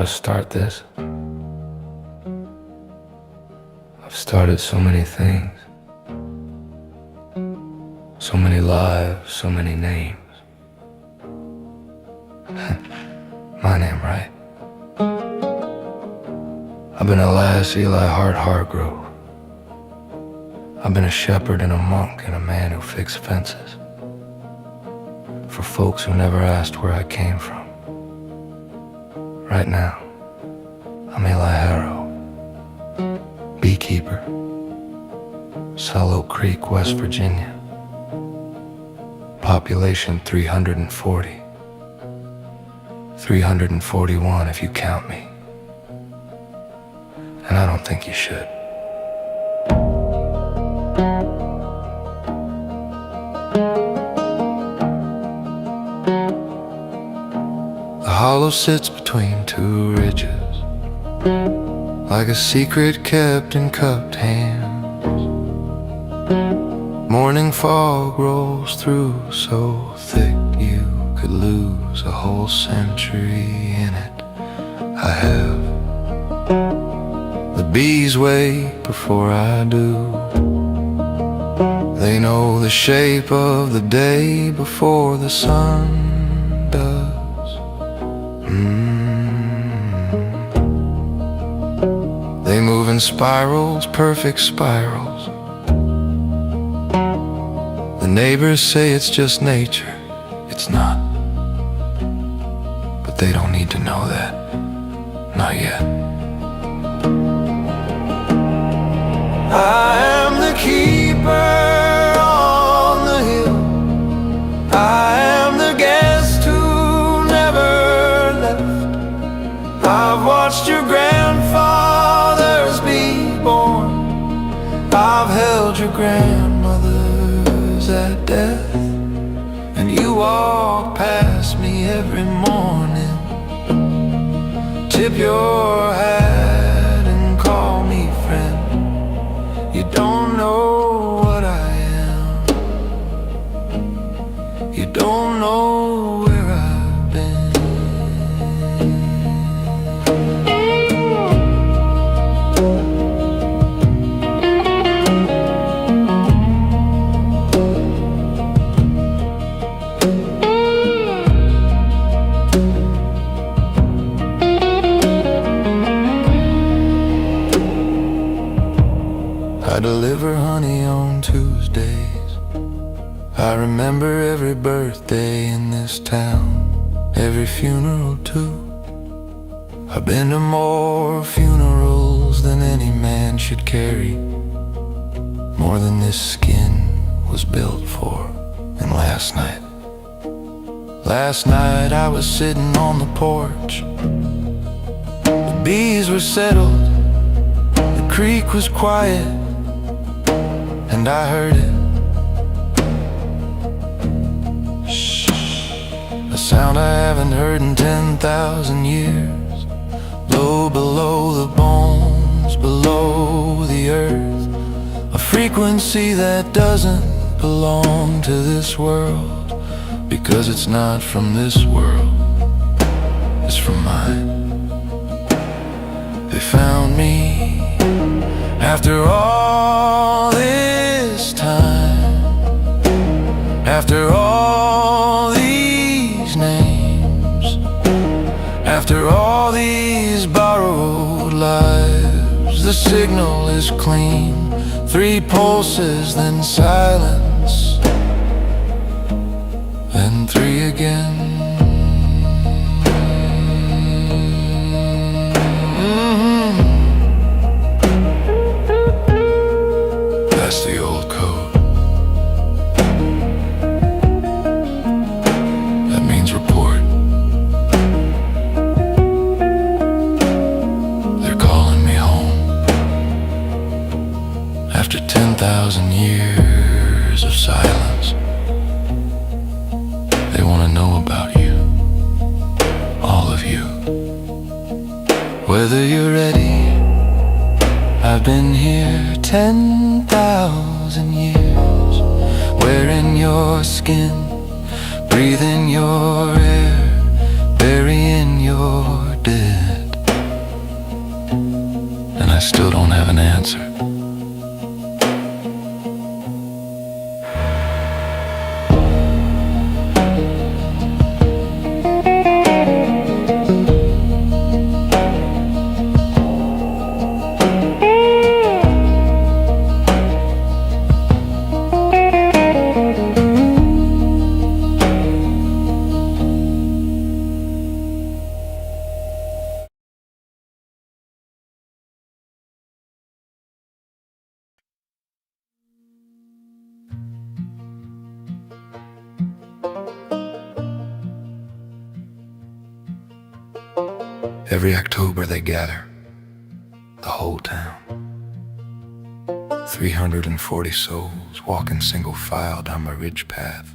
to start this. I've started so many things, so many lives, so many names. My name, right? I've been a lass Eli Hargrove. I've been a shepherd and a monk and a man who fixed fences for folks who never asked where I came from. Right now, I'm Eli Harrow, beekeeper, Sallow Creek, West Virginia. Population 340. 341 if you count me. And I don't think you should. The hollow sits between two ridges, like a secret kept in cupped hands. Morning fog rolls through so thick you could lose a whole century in it. I have. The bees wait before I do. They know the shape of the day before the sun does. They move in spirals, perfect spirals. The neighbors say it's just nature. It's not. But they don't need to know that. Not yet. I am the keeper on the hill. I am the guest who never left. I've watched your grandfathers be born. I've held your grandmothers at death. And you walk past me every morning. Tip your hat and call me friend. You don't know what I am. You don't know where I've been. I deliver honey on Tuesdays. I remember every birthday in this town, every funeral too. I've been to more funerals than any man should carry, more than this skin was built for. And last night I was sitting on the porch. The bees were settled, the creek was quiet, and I heard it. Shh, a sound I haven't heard in 10,000 years. Low below the bones, below the earth. A frequency that doesn't belong to this world, because it's not from this world, it's from mine. They found me after all this time, after all these names, after all these borrowed lives. The signal is clean, 3 pulses, then silence, then 3 again. That's the old code. That means report. They're calling me home. After 10,000 years of silence, they want to know about you. All of you. Whether you're ready, I've been here 10,000 years, wearing your skin, breathing your air, burying your dead. still don't have an answer. Every October they gather, the whole town. 340 souls walking single file down the ridge path,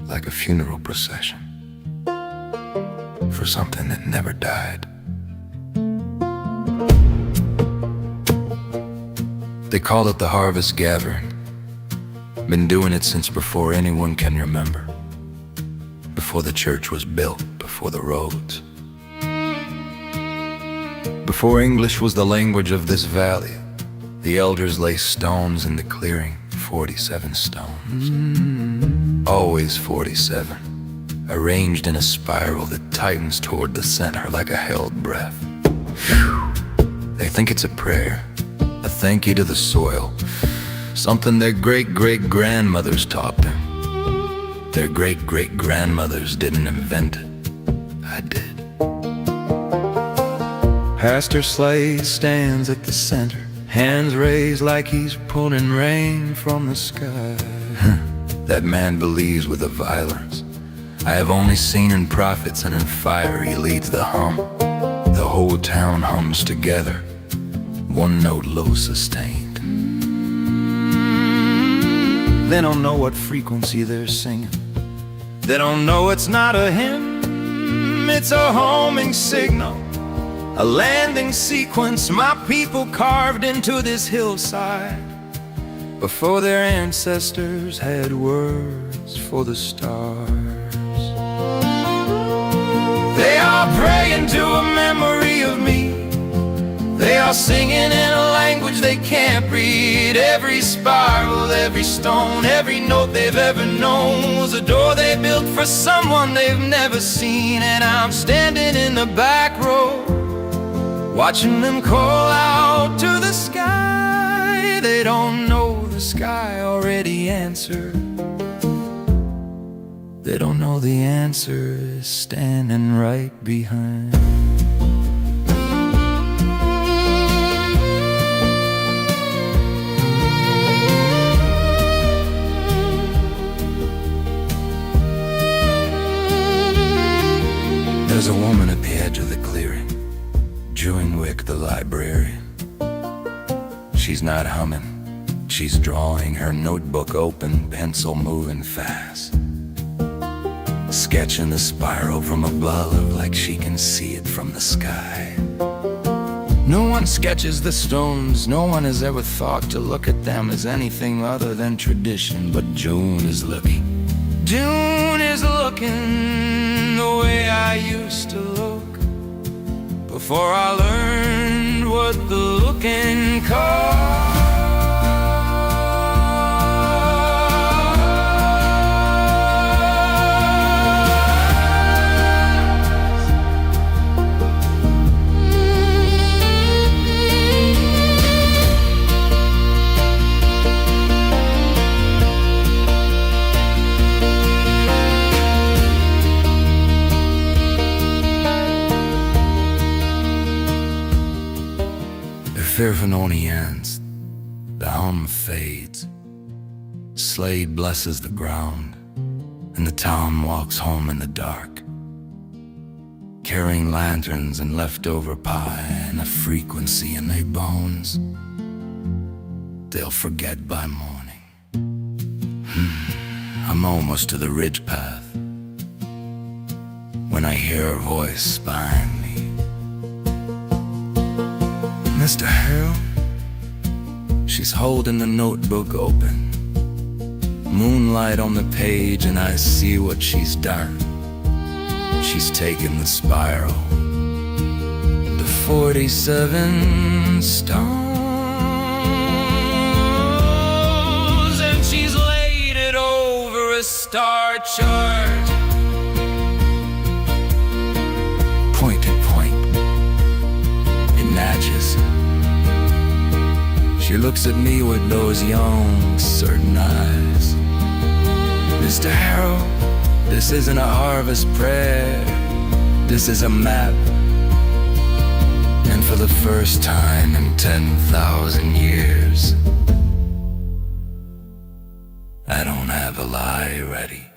like a funeral procession for something that never died. They call it the Harvest Gathering. Been doing it since before anyone can remember. Before the church was built, before the roads. Before English was the language of this valley, the elders lay stones in the clearing, 47 stones. Always 47, arranged in a spiral that tightens toward the center like a held breath. They think it's a prayer, a thank you to the soil, something their great-great-grandmothers taught them. Their great-great-grandmothers didn't invent it, I did. Pastor Slade stands at the center, hands raised like he's pulling rain from the sky. That man believes with the violence I have only seen in prophets, and in fire he leads the hum. The whole town hums together, one note low sustained. They don't know what frequency they're singing. They don't know it's not a hymn, it's a homing signal, a landing sequence my people carved into this hillside before their ancestors had words for the stars. They are praying to a memory of me. They are singing in a language they can't read. Every spiral, every stone, every note they've ever known was a door they built for someone they've never seen. And I'm standing in the back row, watching them call out to the sky. They don't know the sky already answered. They don't know the answer is standing right behind. There's a woman at the edge of the clearing, Wick, the librarian. She's not humming, she's drawing, her notebook open, pencil moving fast, sketching the spiral from above like she can see it from the sky. No one sketches the stones, no one has ever thought to look at them as anything other than tradition, but June is looking. June is looking the way I used to look before I learned what the looking cost. Fearful only ends, the hum fades. Slade blesses the ground, and the town walks home in the dark, carrying lanterns and leftover pie and a frequency in their bones they'll forget by morning. I'm almost to the ridge path when I hear her voice behind me. Mr. Harrow? She's holding the notebook open, moonlight on the page, and I see what she's done. She's taken the spiral, the 47 stones, and she's laid it over a star chart. Point to point, it matches. She looks at me with those young, certain eyes. Mr. Harrow, this isn't a harvest prayer, this is a map. And for the first time in 10,000 years, I don't have a lie ready.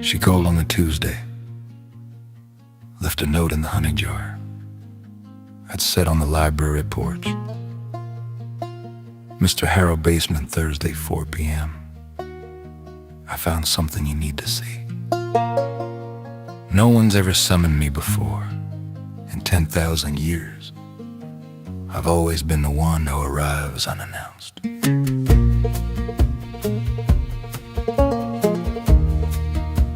She called on the Tuesday, left a note in the honey jar. I'd sat on the library porch. Mr. Harrow, basement, Thursday, 4 p.m. I found something you need to see. No one's ever summoned me before. In 10,000 years, I've always been the one who arrives unannounced.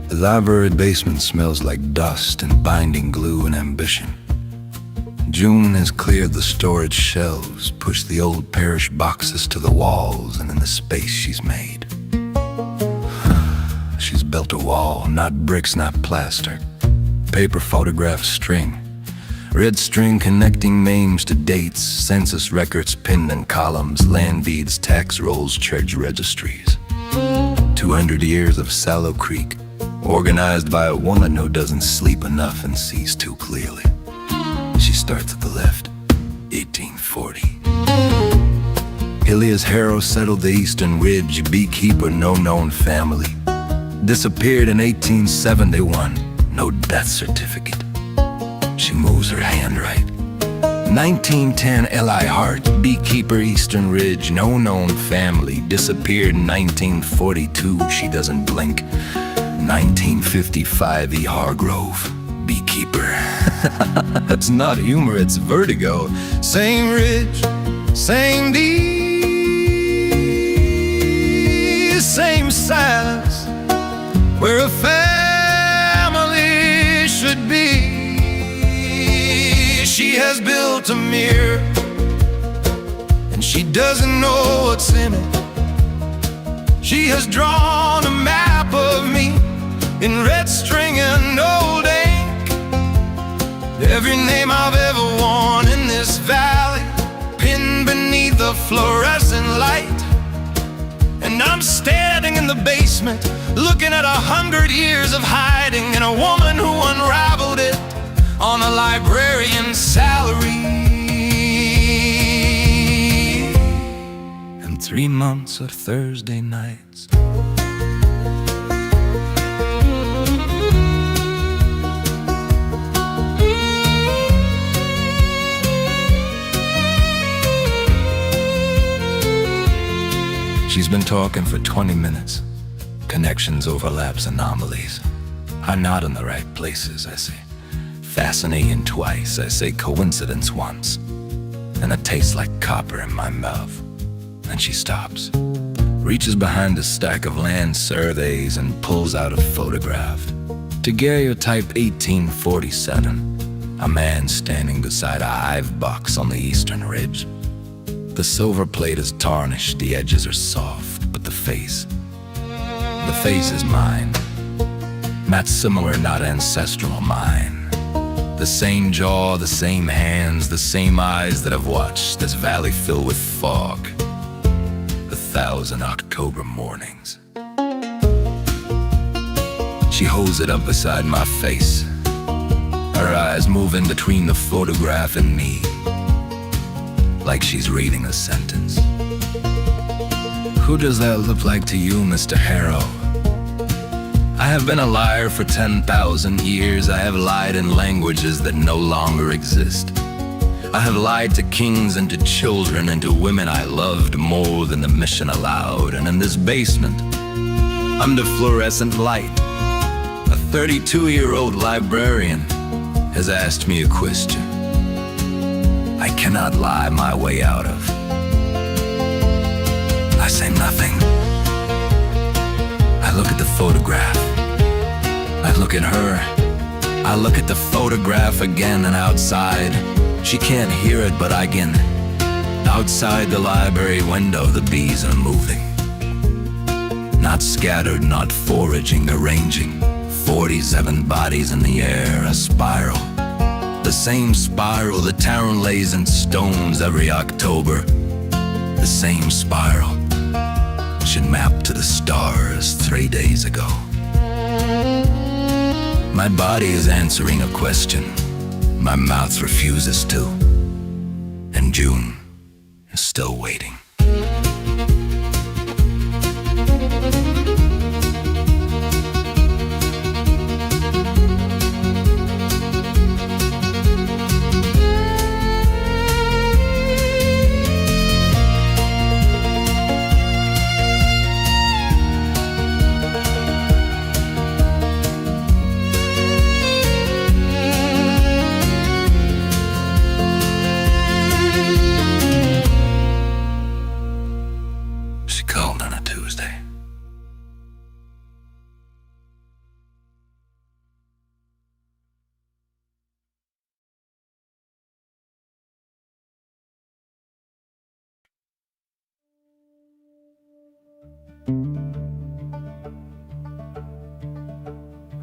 The library basement smells like dust and binding glue and ambition. June has cleared the storage shelves, pushed the old parish boxes to the walls, and in the space she's made, she's built a wall, not bricks, not plaster. Paper, photograph, string. Red string connecting names to dates, census records pinned in columns, land deeds, tax rolls, church registries. 200 years of Sallow Creek, organized by a woman who doesn't sleep enough and sees too clearly. She starts at the left, 1840. Eli Harrow settled the Eastern Ridge, beekeeper, no known family. Disappeared in 1871, no death certificate. She moves her hand right. 1910, Eli Harrow, beekeeper, Eastern Ridge, no known family. Disappeared in 1942, she doesn't blink. 1955, E. Hargrove, beekeeper. That's not humor, it's vertigo. Same ridge, same deeds, same silence, where a family should be. She has built a mirror, and she doesn't know what's in it. She has drawn a map of me in red string and old ink. Every name I've ever worn in this valley, pinned beneath the fluorescent light. And I'm standing in the basement, looking at 100 years of hiding, and a woman who unraveled it on a librarian's salary. And 3 months of Thursday nights. She's been talking for 20 minutes. Connections, overlaps, anomalies. I'm not in the right places, I say. Fascinating twice, I say coincidence once. And it tastes like copper in my mouth. And she stops, reaches behind a stack of land surveys and pulls out a photograph. Daguerreotype 1847. A man standing beside a hive box on the Eastern Ridge. The silver plate is tarnished, the edges are soft, but the face is mine. Not similar, not ancestral, mine. The same jaw, the same hands, the same eyes that have watched this valley fill with fog 1,000 October mornings. She holds it up beside my face. Her eyes move in between the photograph and me, like she's reading a sentence. Who does that look like to you, Mr. Harrow? I have been a liar for 10,000 years. I have lied in languages that no longer exist. I have lied to kings and to children and to women I loved more than the mission allowed. And in this basement, under fluorescent light, a 32-year-old librarian has asked me a question I cannot lie my way out of. I say nothing. I look at the photograph. I look at her. I look at the photograph again, and outside, she can't hear it, but I can. Outside the library window, the bees are moving. Not scattered, not foraging, arranging. 47 bodies in the air, a spiral. The same spiral the town lays in stones every October. The same spiral should map to the stars 3 days ago. My body is answering a question my mouth refuses to, and June is still waiting.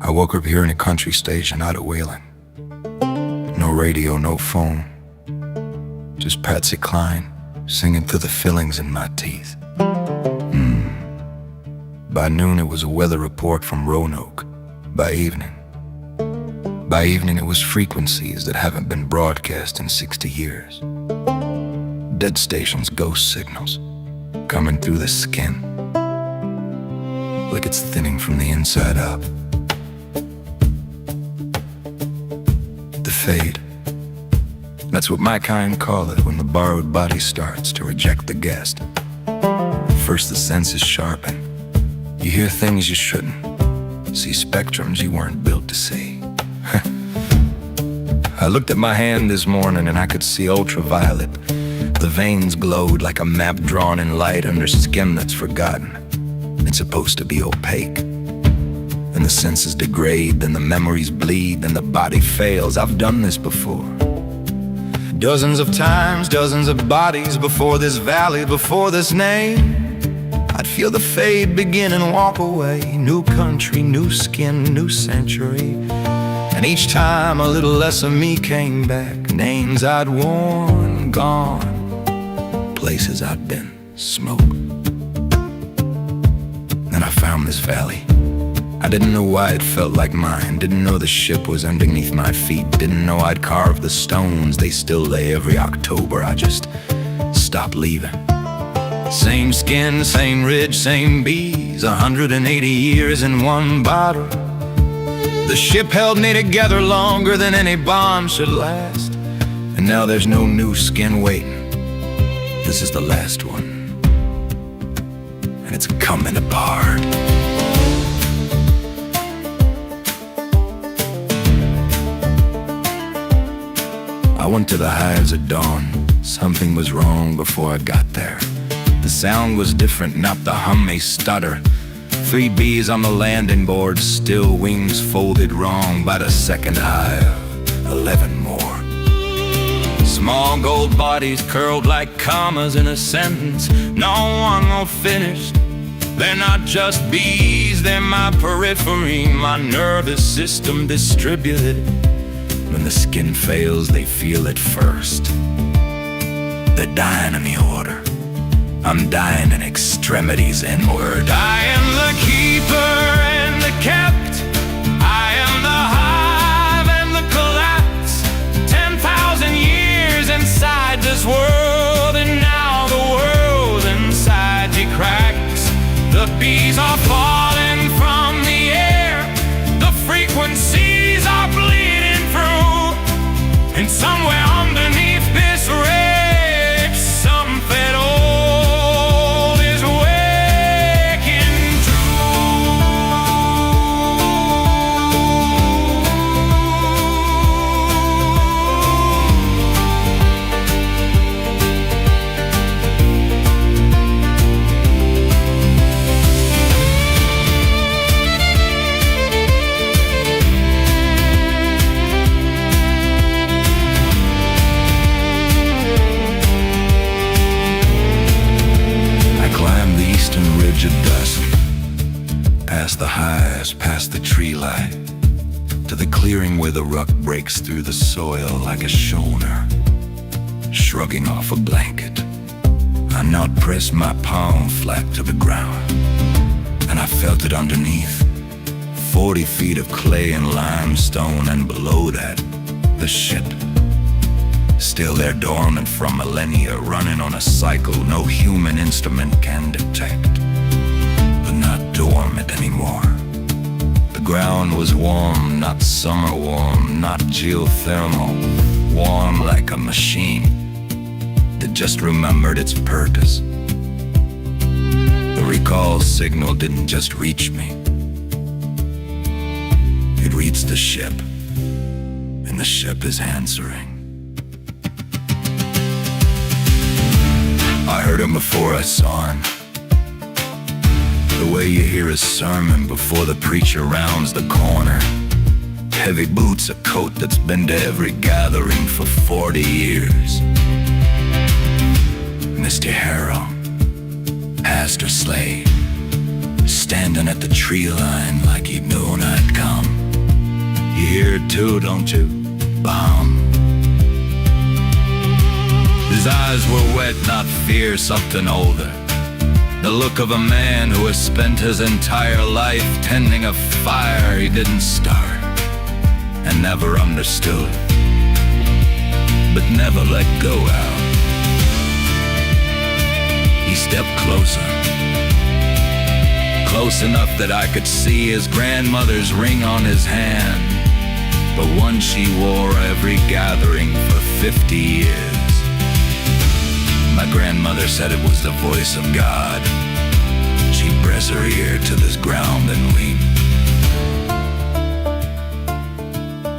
I woke up here in a country station out of Wayland. No radio, no phone. Just Patsy Cline singing through the fillings in my teeth. By noon it was a weather report from Roanoke. By evening it was frequencies that haven't been broadcast in 60 years. Dead stations, ghost signals, coming through the skin, like it's thinning from the inside up. The fade. That's what my kind call it when the borrowed body starts to reject the guest. First the senses sharpen. You hear things you shouldn't. See spectrums you weren't built to see. I looked at my hand this morning and I could see ultraviolet. The veins glowed like a map drawn in light under skin that's forgotten. It's supposed to be opaque. And the senses degrade, then the memories bleed, then the body fails. I've done this before. Dozens of times, dozens of bodies before this valley, before this name. I'd feel the fade begin and walk away. New country, new skin, new century. And each time a little less of me came back. Names I'd worn, gone. Places I'd been, smoke. Then I found this valley. I didn't know why it felt like mine. Didn't know the ship was underneath my feet. Didn't know I'd carved the stones. They still lay every October. I just stopped leaving. Same skin, same ridge, same bees. 180 years in one bottle. The ship held me together longer than any bond should last. And now there's no new skin waiting. This is the last one. And it's coming apart. I went to the hives at dawn. Something was wrong before I got there. The sound was different, not the hum, a stutter. 3 bees on the landing board, still wings folded wrong. By the second hive, 11 more. Small gold bodies curled like commas in a sentence. No one will finish. They're not just bees, they're my periphery, my nervous system distributed. When the skin fails, they feel it first. They're dying in the order. I'm dying in extremities inward. I am the keeper and the kept. I am the hive and the collapse. 10,000 years inside this world, and now the world inside you cracks. The bees are falling from the air. Eli, to the clearing where the ruck breaks through the soil like a shoulder, shrugging off a blanket. I not pressed my palm flat to the ground, and I felt it underneath. 40 feet of clay and limestone, and below that, the ship. Still there dormant from millennia, running on a cycle no human instrument can detect. But not dormant anymore. The ground was warm, not summer warm, not geothermal. Warm like a machine that just remembered its purpose. The recall signal didn't just reach me. It reached the ship, and the ship is answering. I heard him before I saw him. The way you hear a sermon before the preacher rounds the corner. Heavy boots, a coat that's been to every gathering for 40 years. Mr. Harrow, pastor slave, standing at the tree line like he knew I'd come. You hear it too, don't you? Bomb. His eyes were wet, not fear, something older. The look of a man who has spent his entire life tending a fire he didn't start, and never understood, but never let go out. He stepped closer, close enough that I could see his grandmother's ring on his hand, the one she wore every gathering for 50 years. My grandmother said it was the voice of God. She'd press her ear to this ground and weep.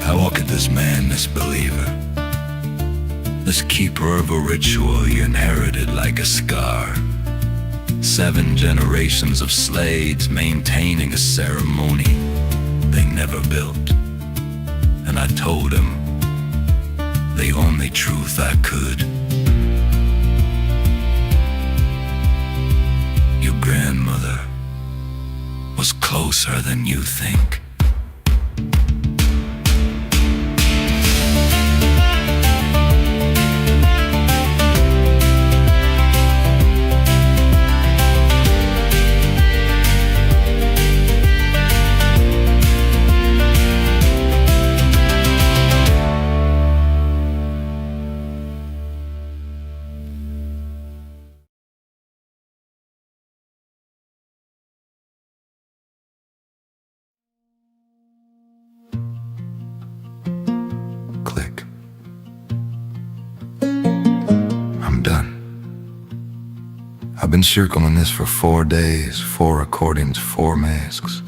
I walk at this man, this believer, this keeper of a ritual he inherited like a scar. 7 generations of slaves maintaining a ceremony they never built. And I told him the only truth I could. Your grandmother was closer than you think. Click. I'm done. I've been circling this for 4 days, 4 recordings, 4 masks.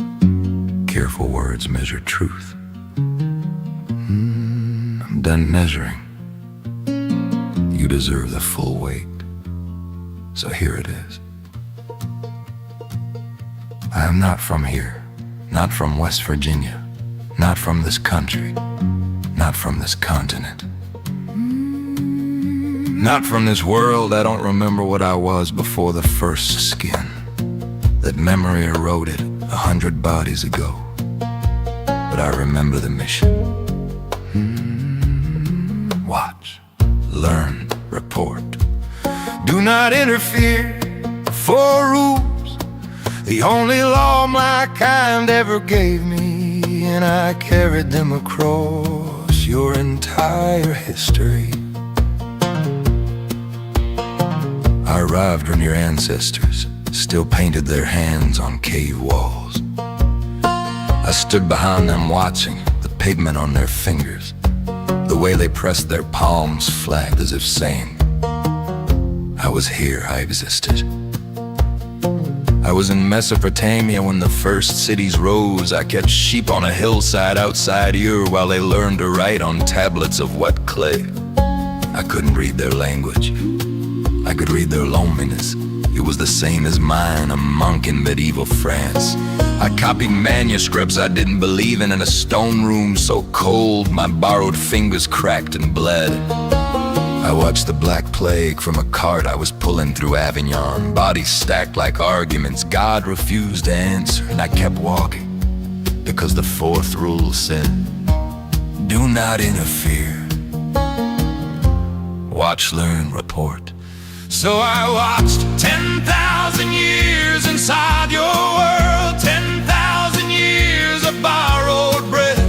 Careful words measure truth. I'm done measuring. You deserve the full weight. So here it is. I am not from here, not from West Virginia, not from this country, not from this continent, not from this world. I don't remember what I was before the first skin. That memory eroded 100 bodies ago. But I remember the mission. Watch, learn, report. Do not interfere. 4 rules, the only law my kind ever gave me, and I carried them across your entire history. I arrived when your ancestors still painted their hands on cave walls. I stood behind them watching the pigment on their fingers, the way they pressed their palms flat as if saying, I was here, I existed. I was in Mesopotamia when the first cities rose. I kept sheep on a hillside outside Ur while they learned to write on tablets of wet clay. I couldn't read their language. I could read their loneliness. It was the same as mine, a monk in medieval France. I copied manuscripts I didn't believe in a stone room so cold my borrowed fingers cracked and bled. I watched the Black Plague from a cart I was pulling through Avignon. Bodies stacked like arguments. God refused to answer, and I kept walking. because the fourth rule said, do not interfere. Watch, learn, report. So I watched 10,000 years inside your world, 10,000 years of borrowed breath.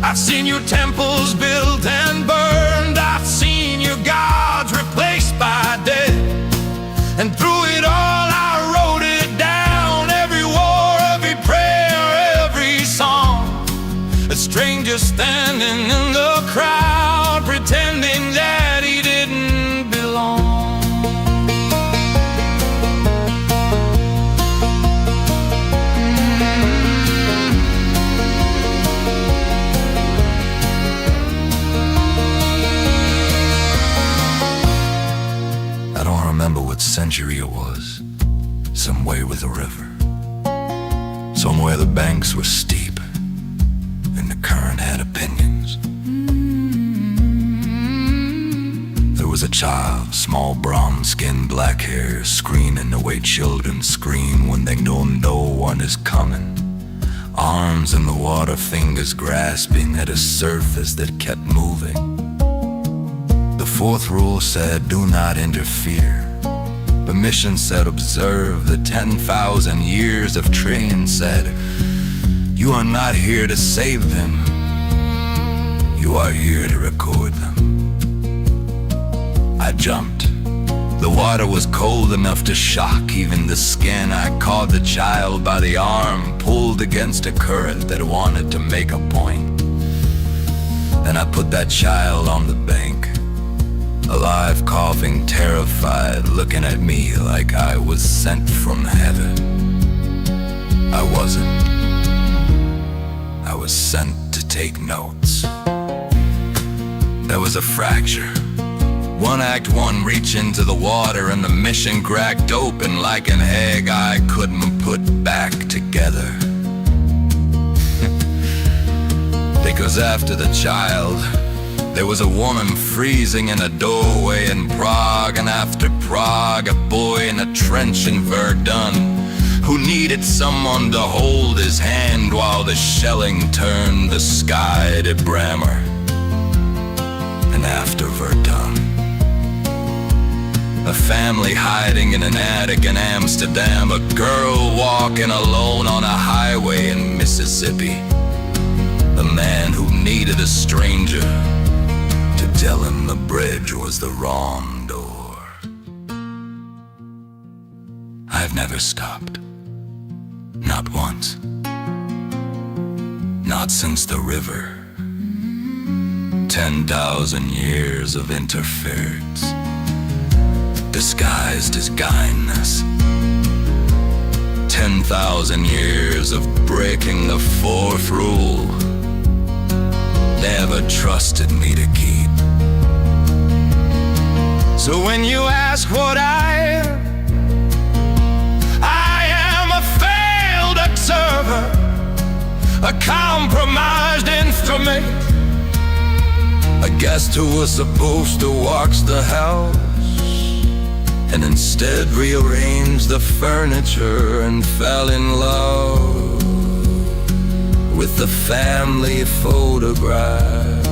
I've seen your temples built and burned, I've seen your gods replaced by death. And through it all I wrote it down, every war, every prayer, every song. A stranger standing in the crowd, pretending that he didn't belong. I don't remember what century it was. Somewhere with a river, somewhere the banks were steep and the current had opinions. There was a child, small brown skin, black hair, screaming the way children scream when they know no one is coming. Arms in the water, fingers grasping at a surface that kept moving. The fourth rule said, do not interfere. The mission said, observe. The 10,000 years of training said, you are not here to save them, you are here to record them. I jumped. The water was cold enough to shock even the skin. I caught the child by the arm, pulled against a current that wanted to make a point. Then I put that child on the bank, alive, coughing, terrified, looking at me like I was sent from heaven. I wasn't. I was sent to take notes. There was a fracture. One act one reach into the water and the mission cracked open like an egg I couldn't put back together. Because after the child, there was a woman freezing in a doorway in Prague, and after Prague, a boy in a trench in Verdun who needed someone to hold his hand while the shelling turned the sky to Bremer. And after Verdun, a family hiding in an attic in Amsterdam, a girl walking alone on a highway in Mississippi, a man who needed a stranger to tell him the bridge was the wrong door. I've never stopped. Not once. Not since the river. 10,000 years of interference, disguised as kindness. 10,000 years of breaking the fourth rule. Never trusted me to keep. So when you ask what I am a failed observer, a compromised instrument, a guest who was supposed to watch the house and instead rearranged the furniture and fell in love with the family photographs.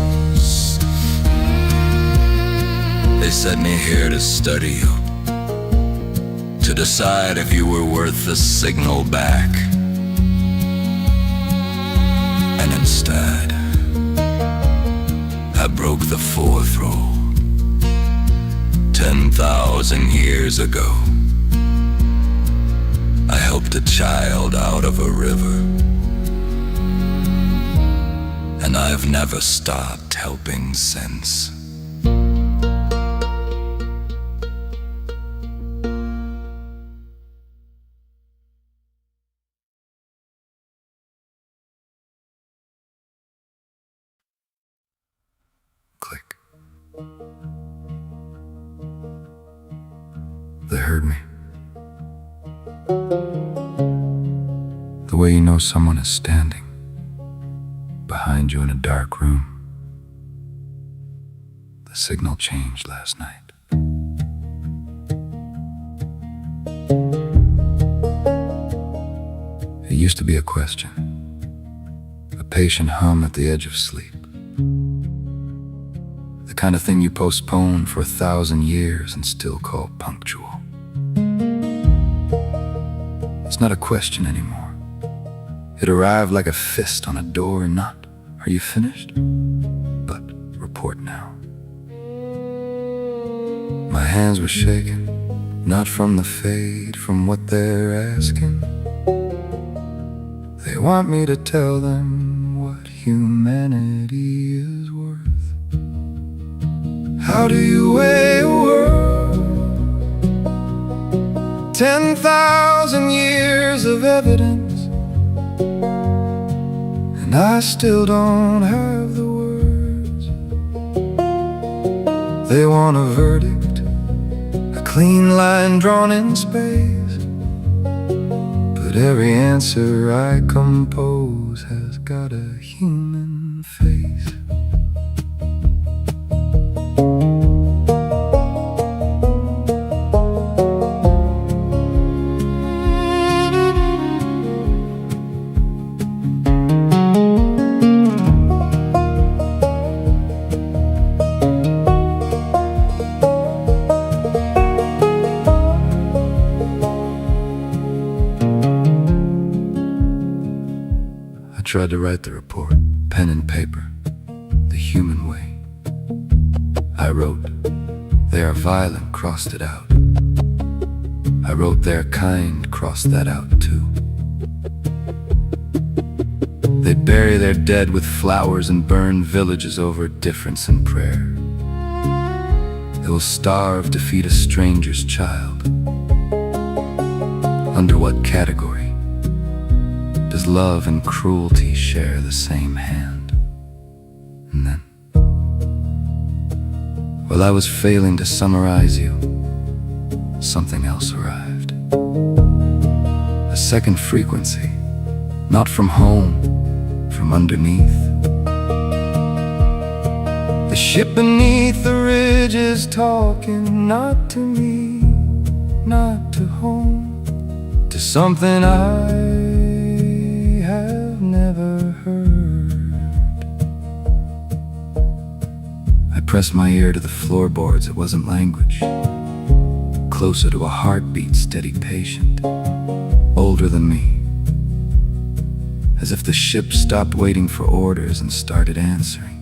They sent me here to study you, to decide if you were worth the signal back. And instead, I broke the fourth rule 10,000 years ago. I helped a child out of a river, and I've never stopped helping since. Click. They heard me. The way you know someone is standing behind you in a dark room. The signal changed last night. It used to be a question. patient hum at the edge of sleep. The kind of thing you postpone for 1,000 years and still call punctual. It's not a question anymore. It arrived like a fist on a door, not, "Are you finished?" but "Report now." My hands were shaking, not from the fade, from what they're asking. They want me to tell them what humanity is worth. How do you weigh a world? 10,000 years of evidence, and I still don't have the words. They want a verdict, a clean line drawn in space, but every answer I compose has got a human face. I tried to write the report, pen and paper, the human way. I wrote, "They are violent," crossed it out. I wrote, "They're kind," crossed that out too. They bury their dead with flowers and burn villages over difference in prayer. They will starve to feed a stranger's child. Under what category does love and cruelty share the same hand? And then, while I was failing to summarize you, something else arrived. A second frequency, not from home, from underneath. The ship beneath the ridge is talking, not to me, not to home, to something I have never heard. I pressed my ear to the floorboards. It wasn't language. Closer to a heartbeat, steady, patient, older than me. As if the ship stopped waiting for orders and started answering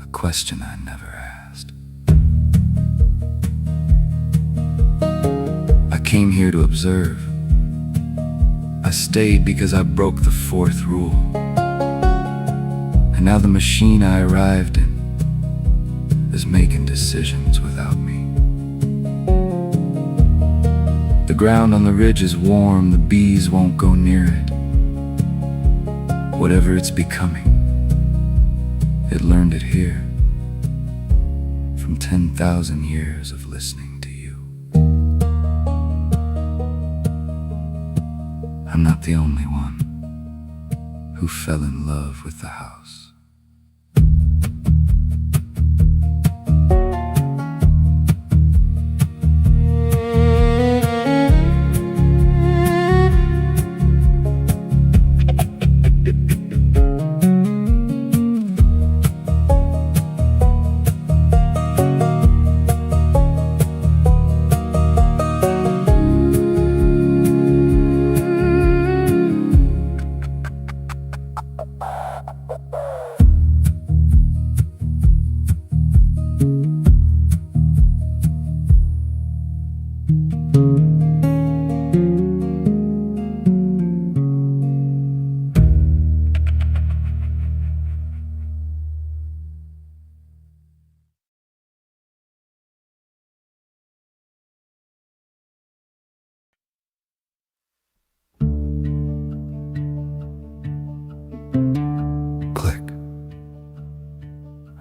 a question I never asked. I came here to observe. I stayed because I broke the fourth rule. And now the machine I arrived in is making decisions without me. The ground on the ridge is warm, the bees won't go near it. Whatever it's becoming, it learned it here, from 10,000 years of listening to you. I'm not the only one who fell in love with the house.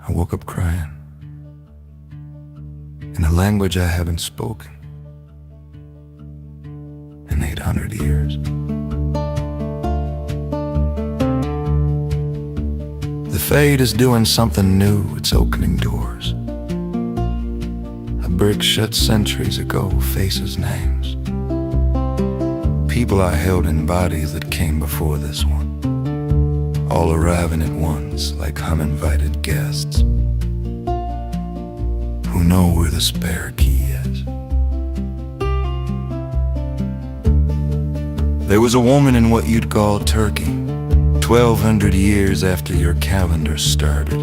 I woke up crying in a language I haven't spoken in 800 years. The fate is doing something new, it's opening doors. A brick shut centuries ago faces names, people I held in bodies that came before this one. all arriving at once like uninvited guests who know where the spare key is. There was a woman in what you'd call Turkey, 1,200 years after your calendar started.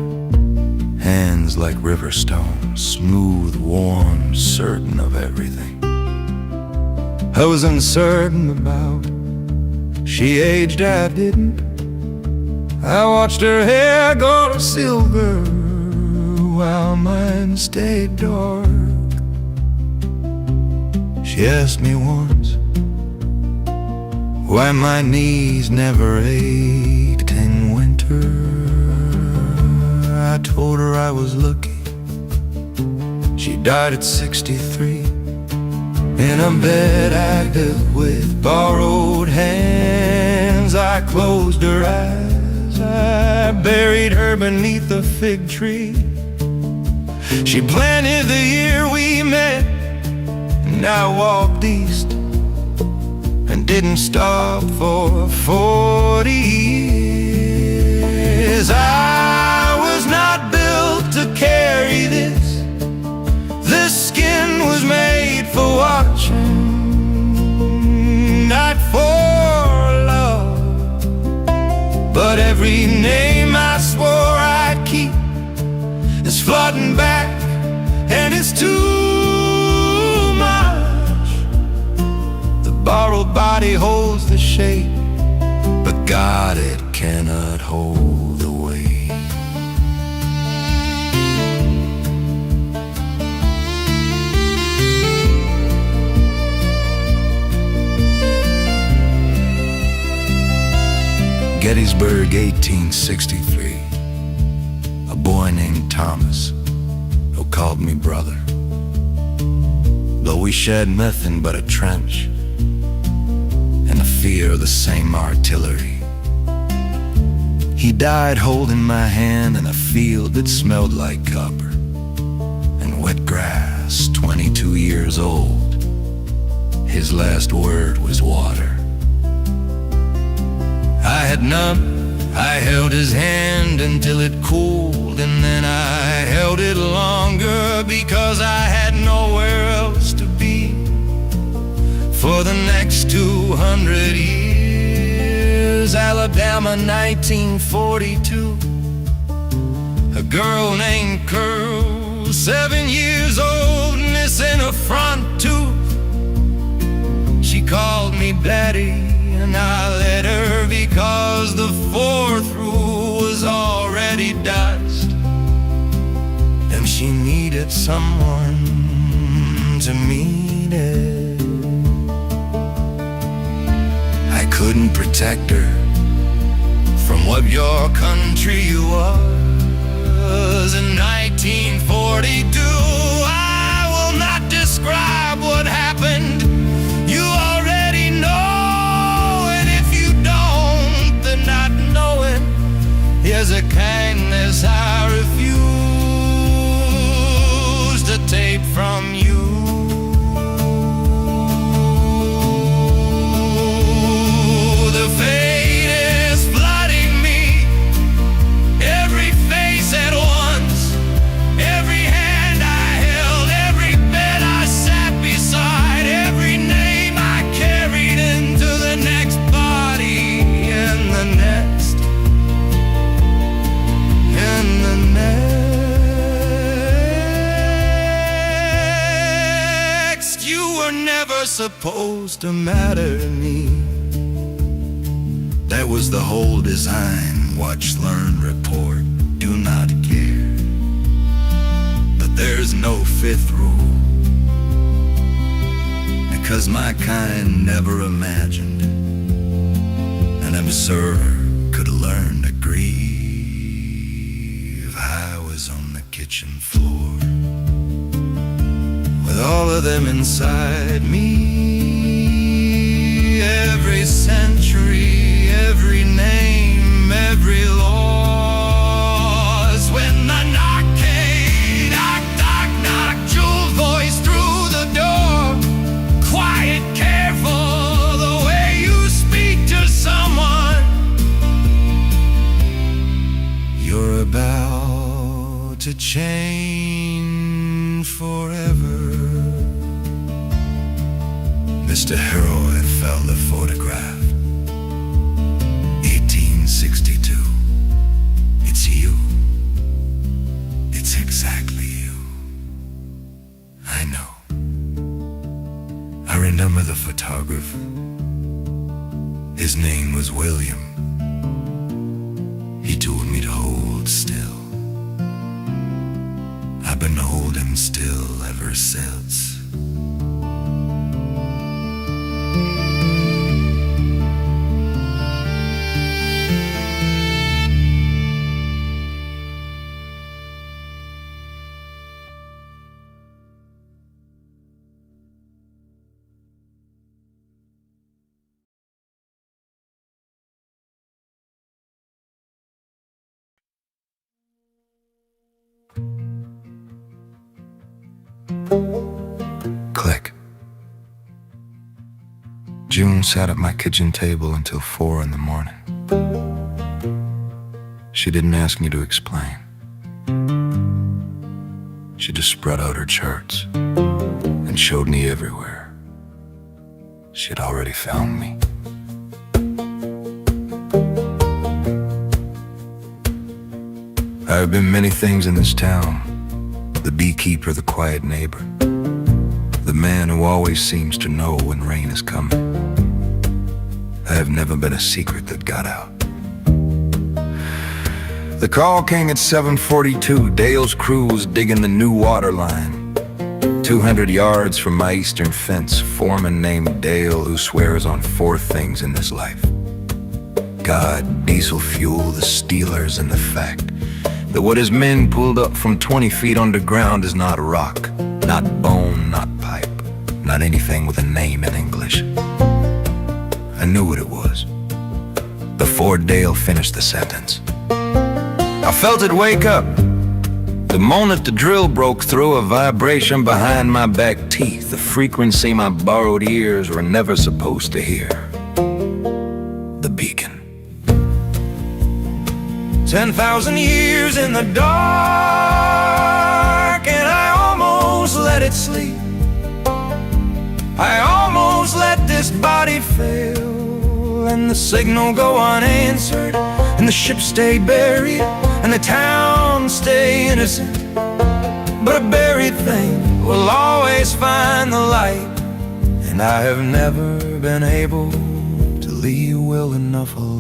Hands like river stones, smooth, warm, certain of everything I was uncertain about. She aged, I didn't. I watched her hair go to silver while mine stayed dark. She asked me once why my knees never ached in winter. I told her I was lucky. She died at 63 in a bed I built with borrowed hands. I closed her eyes, I buried her beneath a fig tree. She planted the year we met, and I walked east and didn't stop for 40 years. I was not built to carry this. This skin was made for watching, not for love. But every name I swore I'd keep is flooding back, and it's too much. The borrowed body holds the shape, but God, it cannot hold the weight. Gettysburg, 1863. A boy named Thomas, who called me brother, though we shared nothing but a trench and the fear of the same artillery. He died holding my hand in a field that smelled like copper and wet grass, 22 years old. His last word was water. I had none. I held his hand until it cooled, and then I held it longer because I had nowhere else to be for the next 200 years. Alabama, 1942. A girl named Curl, 7 years old, missing a front tooth. She called me daddy, and I let her because the fourth rule was already dust, and she needed someone to meet it. I couldn't protect her from what your country was in 1942. I will not describe what happened. You already know. Not knowing is a kindness I refuse to take from you. The fate is flooding me, every face at once, every hand I held, every bed I sat beside, every name I carried into the next body, and the next, and the next. You were never supposed to matter to me. That was the whole design. Watch, learn, report, do not care. But there's no fifth rule, because my kind never imagined an observer could learn to grieve. I was on the kitchen floor with all of them inside me. Every century, every name, every loss. When the knock came, knock, knock, knock, jewel voice through the door. Quiet, careful, the way you speak to someone. changed forever. Mr. Harrow had found the photograph. 1862. It's you. It's exactly you. I know. I remember the photographer. His name was William. He told me to hold still. I've been holding still ever since. Click. June sat at my kitchen table until 4 in the morning. She didn't ask me to explain. She just spread out her charts and showed me everywhere. She had already found me. I have been many things in this town. The beekeeper, the quiet neighbor, the man who always seems to know when rain is coming. I have never been a secret that got out. The call came at 7:42. Dale's crew was digging the new water line. 200 yards from my eastern fence, foreman named Dale, who swears on 4 things in this life: God, diesel fuel, the Steelers, and the fact that what his men pulled up from 20 feet underground is not rock, not bone, not pipe, not anything with a name in English. I knew what it was before Dale finished the sentence. I felt it wake up. The moment the drill broke through, a vibration behind my back teeth, a frequency my borrowed ears were never supposed to hear. The beacon. 10,000 years in the dark, and I almost let it sleep. I almost let this body fail, and the signal go unanswered, and the ship stay buried, and the town stay innocent. But a buried thing will always find the light, and I have never been able to leave well enough alone.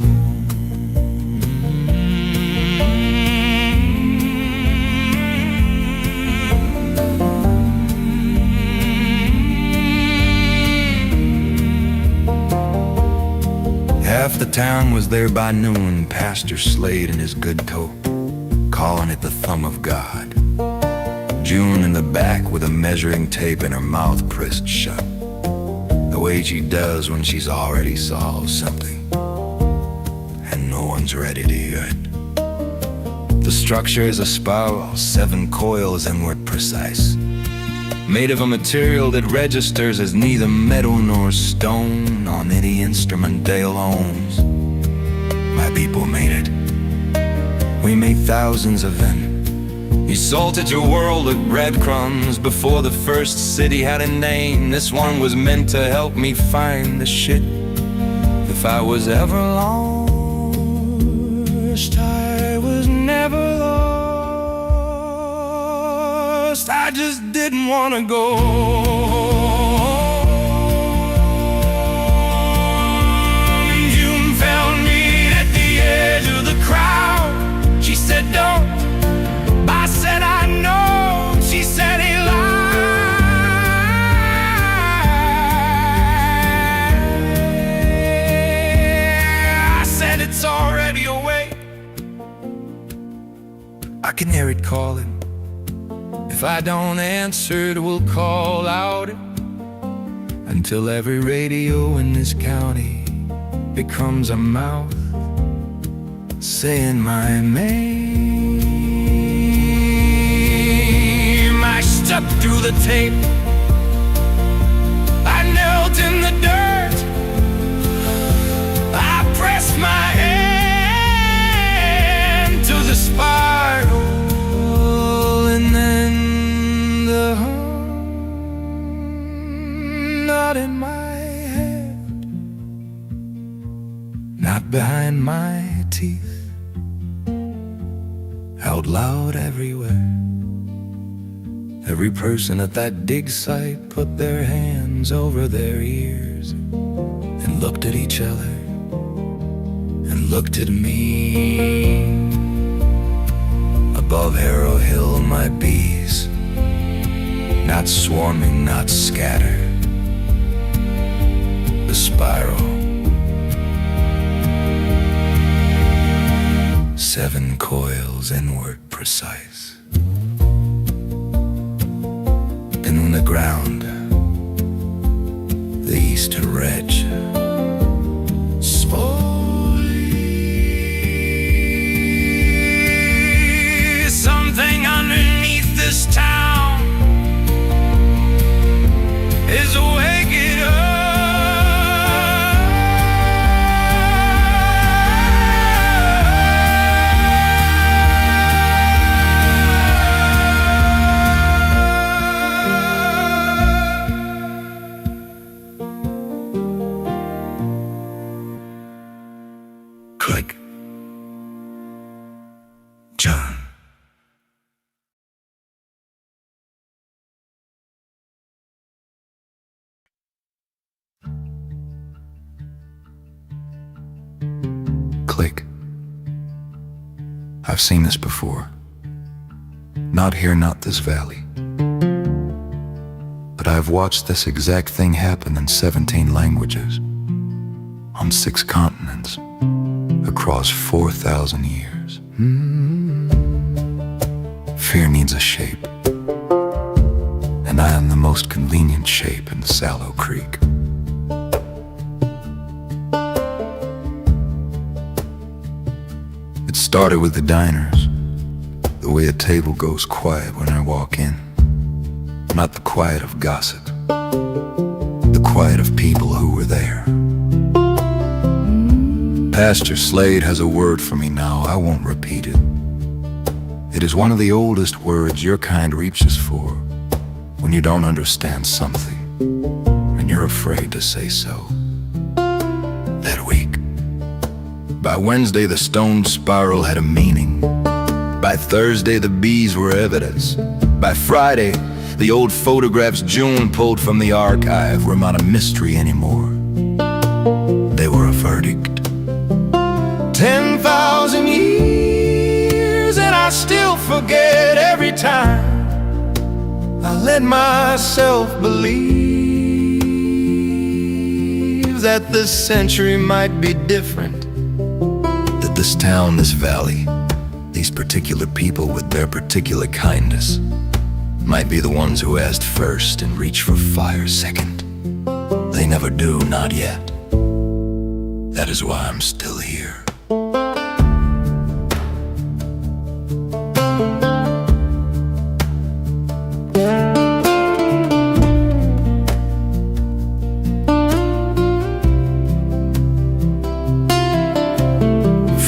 Half the town was there by noon, Pastor Slade in his good coat, calling it the thumb of God. June in the back with a measuring tape and her mouth pressed shut, the way she does when she's already solved something, and no one's ready to hear it. The structure is a spiral, 7 coils and we're precise, made of a material that registers as neither metal nor stone on any instrument Dale owns. My people made it. We made thousands of them. You salted your world with breadcrumbs before the first city had a name. This one was meant to help me find the shit. If I was ever lost, I was never lost. I just didn't want to go. June found me at the edge of the crowd. She said, don't. I said, I know. She said, Eli. I said, it's already away. I can hear it calling. If I don't answer, it will call out until every radio in this county becomes a mouth saying my name. I stepped through the tape. I knelt in the dirt. I pressed my hand to the spiral in my teeth, out loud everywhere. Every person at that dig site put their hands over their ears and looked at each other and looked at me. Above Harrow Hill, my bees, not swarming, not scatter, the spiral. 7 coils inward precise. And on the ground, the eastern ridge, slowly, something underneath this town is waking up. Click. John. Click. I've seen this before. Not here, not this valley. But I've watched this exact thing happen in 17 languages, on 6 continents, across 4,000 years. Fear needs a shape, and I am the most convenient shape in the Sallow Creek. It started with the diners, the way a table goes quiet when I walk in. Not the quiet of gossip, the quiet of people who were there. Pastor Slade has a word for me now. I won't repeat it. It is one of the oldest words your kind reaches for when you don't understand something and you're afraid to say so. That week, by Wednesday, the stone spiral had a meaning. By Thursday, the bees were evidence. By Friday, the old photographs June pulled from the archive were not a mystery anymore. They were a verdict. 10,000 years, and I still forget every time I let myself believe that this century might be different, that this town, this valley, these particular people with their particular kindness might be the ones who asked first and reached for fire second. They never do, not yet. That is why I'm still here.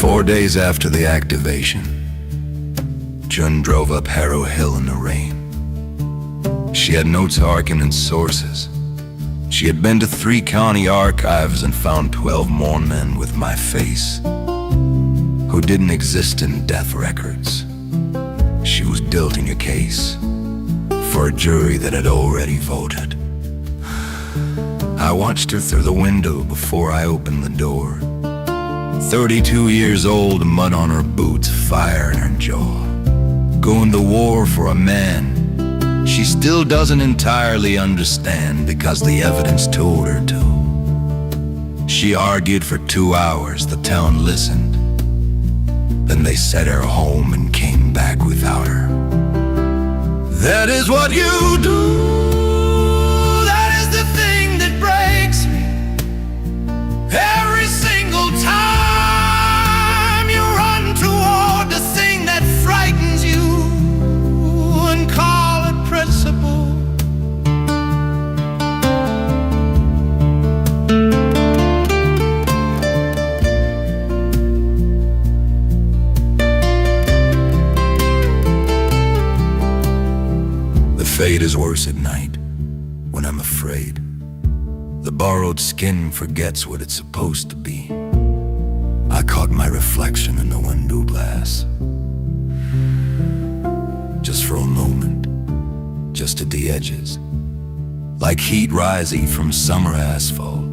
Four days after the activation, Jun drove up Harrow Hill in the rain. She had no Tarkin and sources. She had been to 3 county archives and found 12 more men with my face who didn't exist in death records. She was dealt in your case for a jury that had already voted. I watched her through the window before I opened the door. 32 years old, mud on her boots, fire in her jaw. Going to war for a man she still doesn't entirely understand because the evidence told her to. She argued for 2 hours, the town listened. Then they sent her home and came back without her. That is what you do. That is the thing that breaks me. Every single time you run toward the thing that frightens you and call it principle. The fate is worse at night when I'm afraid. The borrowed skin forgets what it's supposed to be. I caught my reflection in the window glass. Just for a moment, just at the edges, like heat rising from summer asphalt.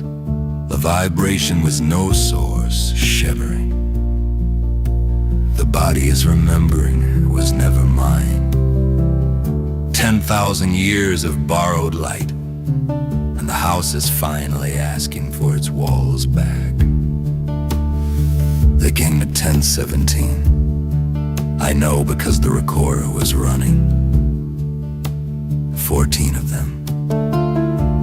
The vibration was no source, shivering. The body is remembering was never mine. 10,000 years of borrowed light, and the house is finally asking for its walls back. They came at 10:17. I know because the recorder was running. 14 of them.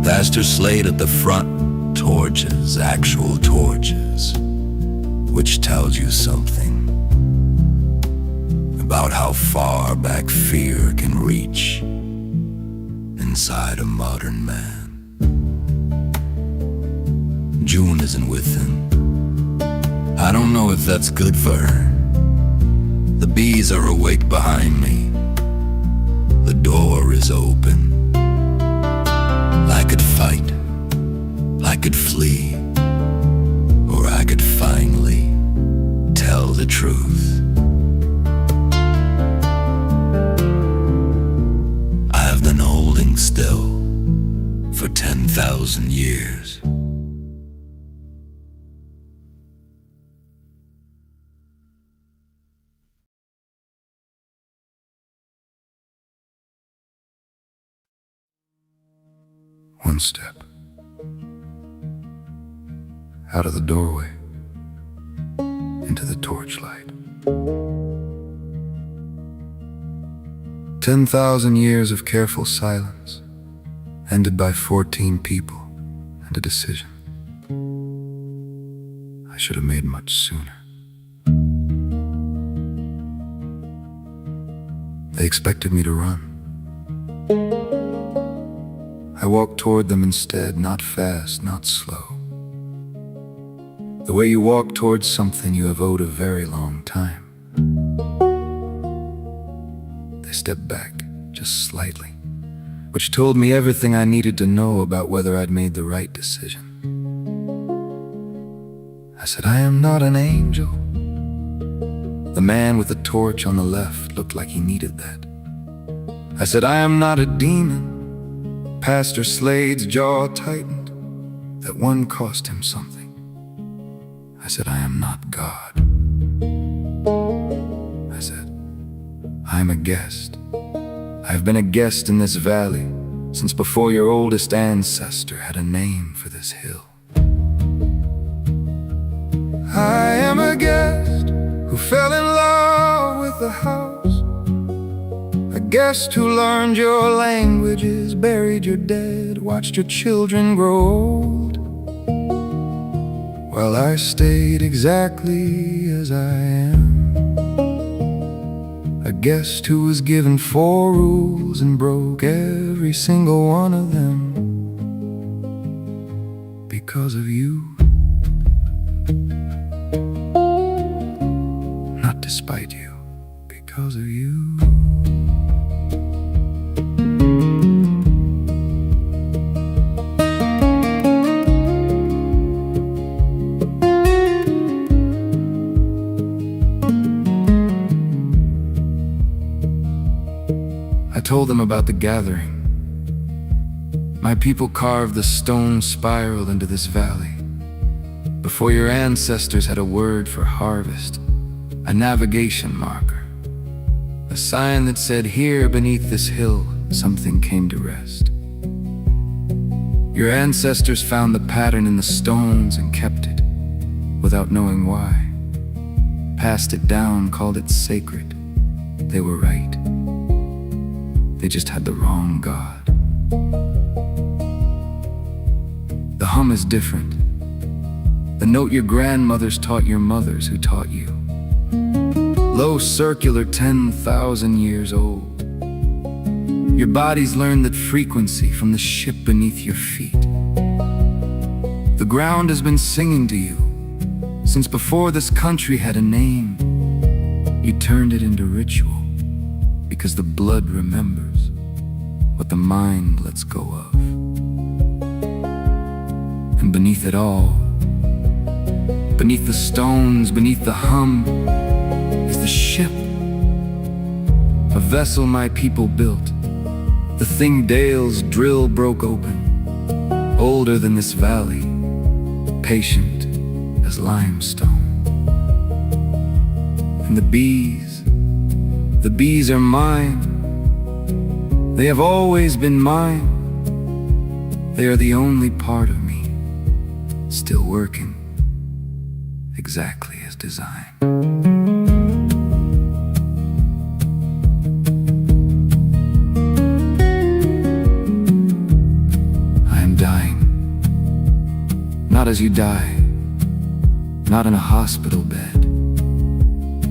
Faster slate at the front, torches, actual torches, which tells you something about how far back fear can reach inside a modern man. June isn't with him. I don't know if that's good for her. The bees are awake behind me. The door is open. I could fight, I could flee, or I could finally tell the truth. I have been holding still for 10,000 years. One step out of the doorway into the torchlight. 10,000 years of careful silence, ended by 14 people and a decision I should have made much sooner. They expected me to run. I walked toward them instead, not fast, not slow. The way you walk towards something you have owed a very long time. They stepped back, just slightly, which told me everything I needed to know about whether I'd made the right decision. I said, I am not an angel. The man with the torch on the left looked like he needed that. I said, I am not a demon. Pastor Slade's jaw tightened. That one cost him something. I said, I am not God. I said, I am a guest. I've been a guest in this valley since before your oldest ancestor had a name for this hill. I am a guest who fell in love with the house. A guest who learned your languages, buried your dead, watched your children grow old, while I stayed exactly as I am. A guest who was given 4 rules and broke every single one of them because of you. Not despite you, because of you. I told them about the gathering. My people carved the stone spiral into this valley. Before your ancestors had a word for harvest, a navigation marker, a sign that said, here beneath this hill, something came to rest. Your ancestors found the pattern in the stones and kept it, without knowing why. Passed it down, called it sacred. They were right. They just had the wrong God. The hum is different. The note your grandmothers taught your mothers who taught you. Low circular, 10,000 years old. Your bodies learned that frequency from the ship beneath your feet. The ground has been singing to you since before this country had a name. You turned it into ritual because the blood remembers what the mind lets go of. And beneath it all, Beneath the stones, beneath the hum, is the ship. A vessel my people built. The thing Dale's drill broke open. Older than this valley, patient as limestone. And the bees are mine. They have always been mine. They are the only part of me still working exactly as designed. I am dying, not as you die, not in a hospital bed,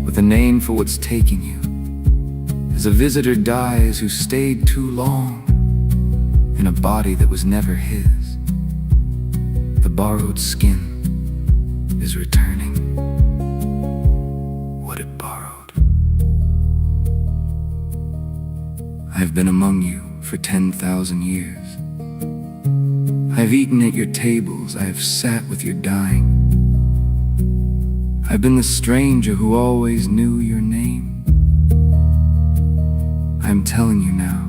with a name for what's taking you, as a visitor dies who stayed too long in a body that was never his. The borrowed skin is returning what it borrowed. I have been among you for 10,000 years. I have eaten at your tables, I have sat with your dying. I've been the stranger who always knew your name. I am telling you now,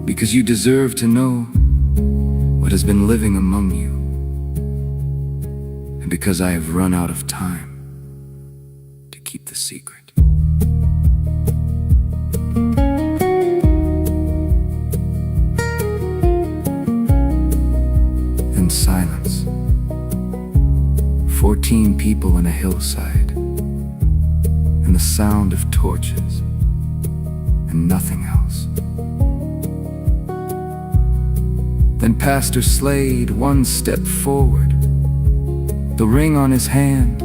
because you deserve to know what has been living among you, and because I have run out of time to keep the secret. In silence, 14 people in a hillside, and the sound of torches, and nothing else. Then Pastor Slade one step forward, the ring on his hand,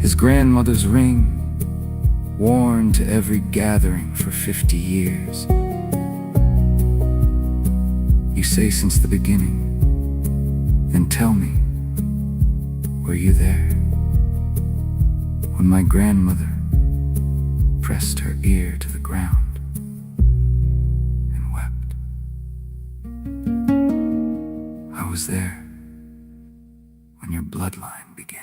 his grandmother's ring, worn to every gathering for 50 years. You say since the beginning, then tell me, were you there when my grandmother pressed her ear to the ground and wept? I was there when your bloodline began.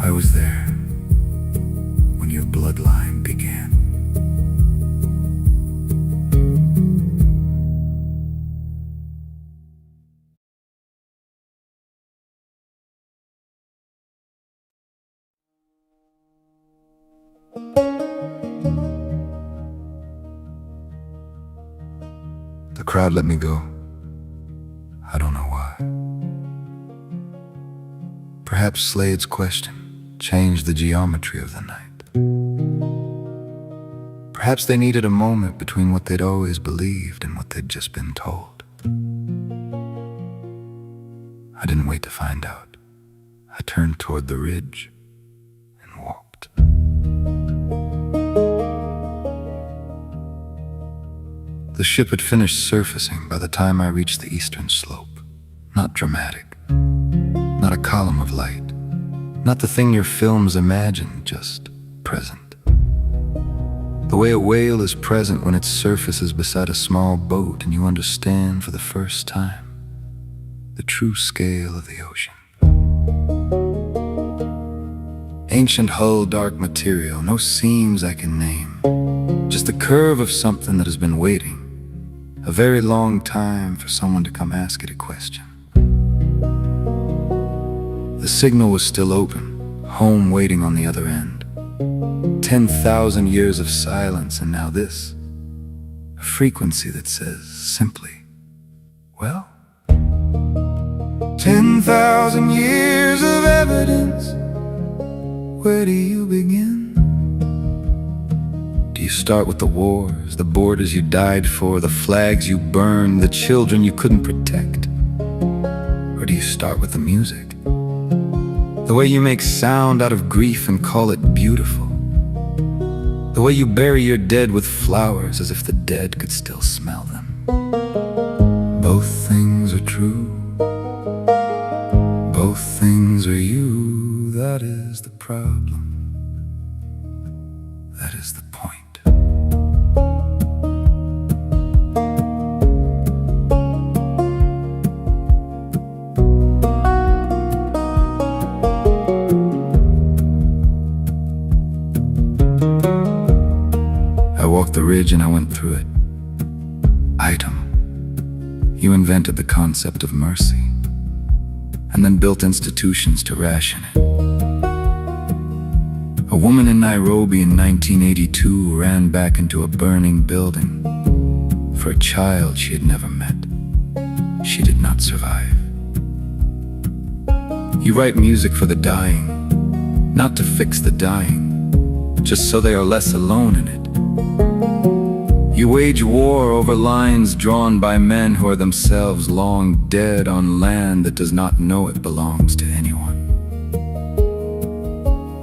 I was there when your bloodline began. The crowd let me go. I don't know why. Perhaps Slade's question changed the geometry of the night. Perhaps they needed a moment between what they'd always believed and what they'd just been told. I didn't wait to find out. I turned toward the ridge and walked. The ship had finished surfacing by the time I reached the eastern slope. Not dramatic, not a column of light, not the thing your films imagine, just present. The way a whale is present when its surface is beside a small boat and you understand for the first time the true scale of the ocean. Ancient hull, dark material, no seams I can name, just the curve of something that has been waiting a very long time for someone to come ask it a question. The signal was still open, home waiting on the other end. 10,000 years of silence, and now this, a frequency that says simply, well, 10,000 years of evidence, where do you begin? Do you start with the wars, the borders you died for, the flags you burned, the children you couldn't protect? Or do you start with the music? The way you make sound out of grief and call it beautiful. The way you bury your dead with flowers as if the dead could still smell them. Both things are true. Both things are you. That is the problem. That is the point. I walked the ridge and I went through it. Item. You invented the concept of mercy, and then built institutions to ration it. A woman in Nairobi in 1982 ran back into a burning building for a child she had never met. She did not survive. You write music for the dying, not to fix the dying, just so they are less alone in it. You wage war over lines drawn by men who are themselves long dead on land that does not know it belongs to anyone.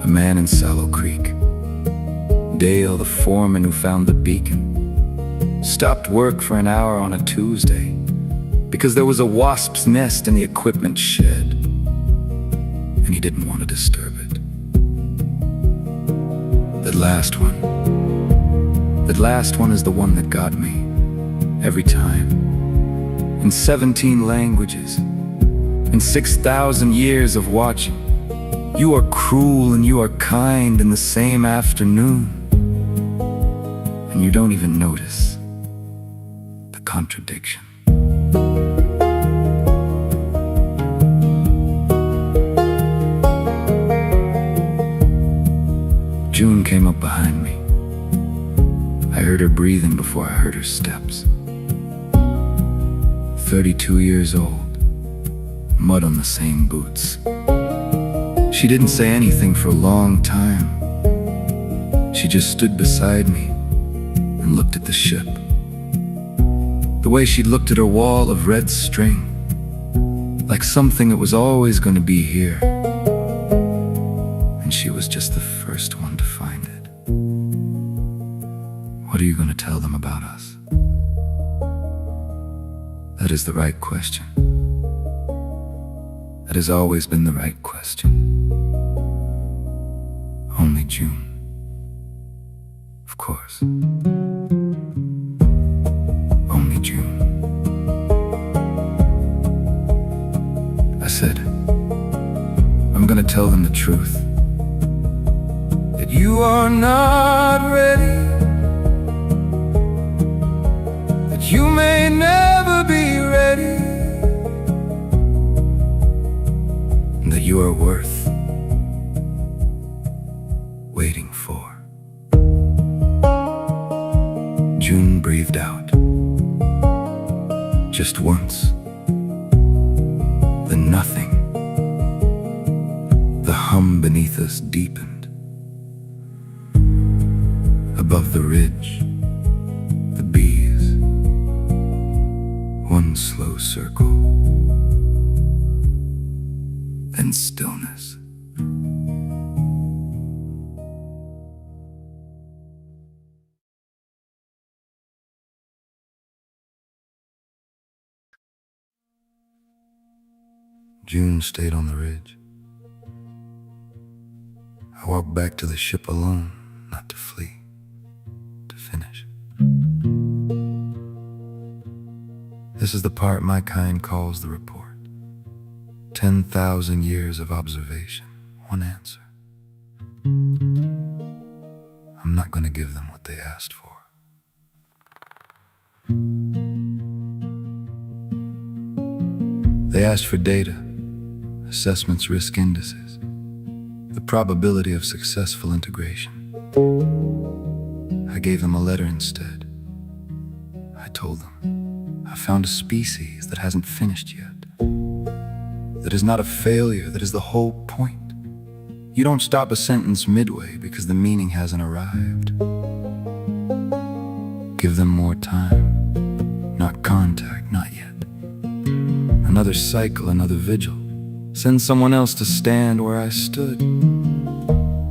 A man in Sallow Creek, Dale, the foreman who found the beacon, stopped work for an hour on a Tuesday because there was a wasp's nest in the equipment shed, and he didn't want to disturb it. That last one is the one that got me, every time. In 17 languages, in 6,000 years of watching, you are cruel and you are kind in the same afternoon, and you don't even notice the contradiction. June came up behind me. I heard her breathing before I heard her steps. 32 years old, mud on the same boots. She didn't say anything for a long time. She just stood beside me and looked at the ship. The way she looked at her wall of red string, like something that was always going to be here. And she was just the first one to find it. What are you going to tell them about us? That is the right question. That has always been the right question. Only June. Of course. Only June. I said, I'm going to tell them the truth. That you are not ready. You may never be ready, and that you are worth waiting for. June breathed out, just once, then nothing. The hum beneath us deepened. Above the ridge, the bees, one slow circle, then stillness. June stayed on the ridge. I walked back to the ship alone, not to flee, to finish. This is the part my kind calls the report. 10,000 years of observation, one answer. I'm not going to give them what they asked for. They asked for data, assessments, risk indices, the probability of successful integration. I gave them a letter instead. I told them, I found a species that hasn't finished yet. That is not a failure, that is the whole point. You don't stop a sentence midway because the meaning hasn't arrived. Give them more time. Not contact, not yet. Another cycle, another vigil. Send someone else to stand where I stood.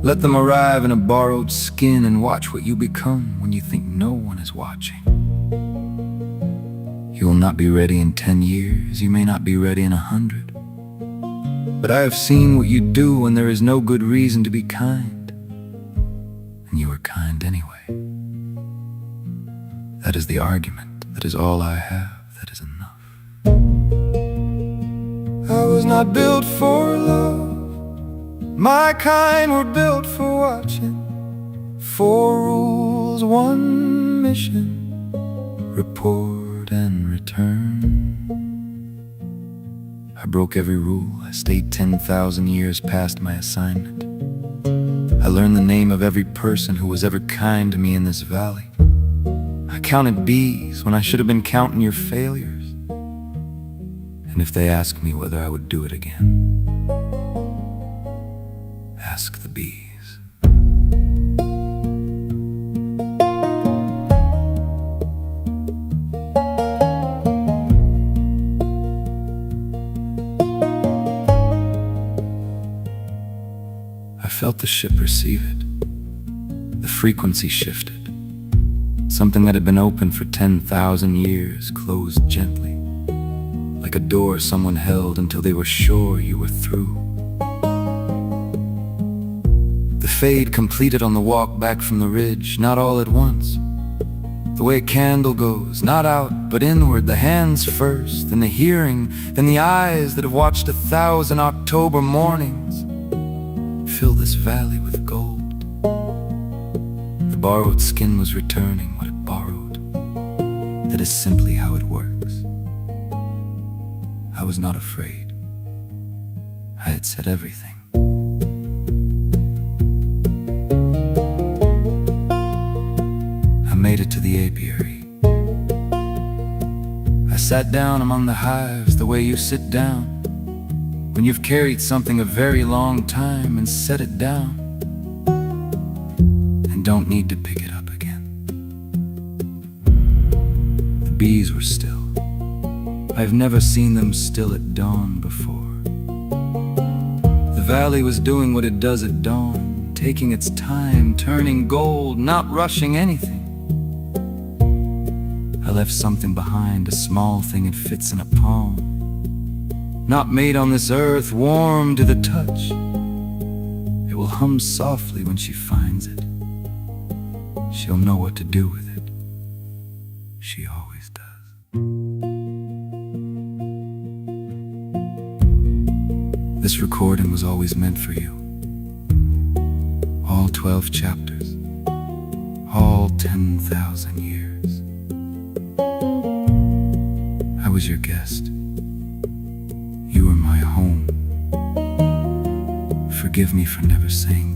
Let them arrive in a borrowed skin and watch what you become when you think no one is watching. You will not be ready in 10 years, you may not be ready in 100. But I have seen what you do when there is no good reason to be kind. And you are kind anyway. That is the argument, that is all I have, that is enough. I was not built for love. My kind were built for watching. 4 rules, 1 mission. Report and return. I broke every rule. I stayed 10,000 years past my assignment. I learned the name of every person who was ever kind to me in this valley. I counted bees when I should have been counting your failures. And if they ask me whether I would do it again, ask the bees. I felt the ship receive it. The frequency shifted. Something that had been open for 10,000 years closed gently, like a door someone held until they were sure you were through. The fade completed on the walk back from the ridge, not all at once. The way a candle goes, not out, but inward, the hands first, then the hearing, then the eyes that have watched 1,000 October mornings. Fill this valley with gold. The borrowed skin was returning what it borrowed. That is simply how it works. I was not afraid. I had said everything. I made it to the apiary. I sat down among the hives the way you sit down when you've carried something a very long time and set it down and don't need to pick it up again. The bees were still. I've never seen them still at dawn before. The valley was doing what it does at dawn, taking its time, turning gold, not rushing anything. I left something behind, a small thing it fits in a palm. Not made on this earth, warm to the touch. It will hum softly when she finds it. She'll know what to do with it. She always does. This recording was always meant for you. All 12 chapters. All 10,000 years. I was your guest. You were my home. Forgive me for never saying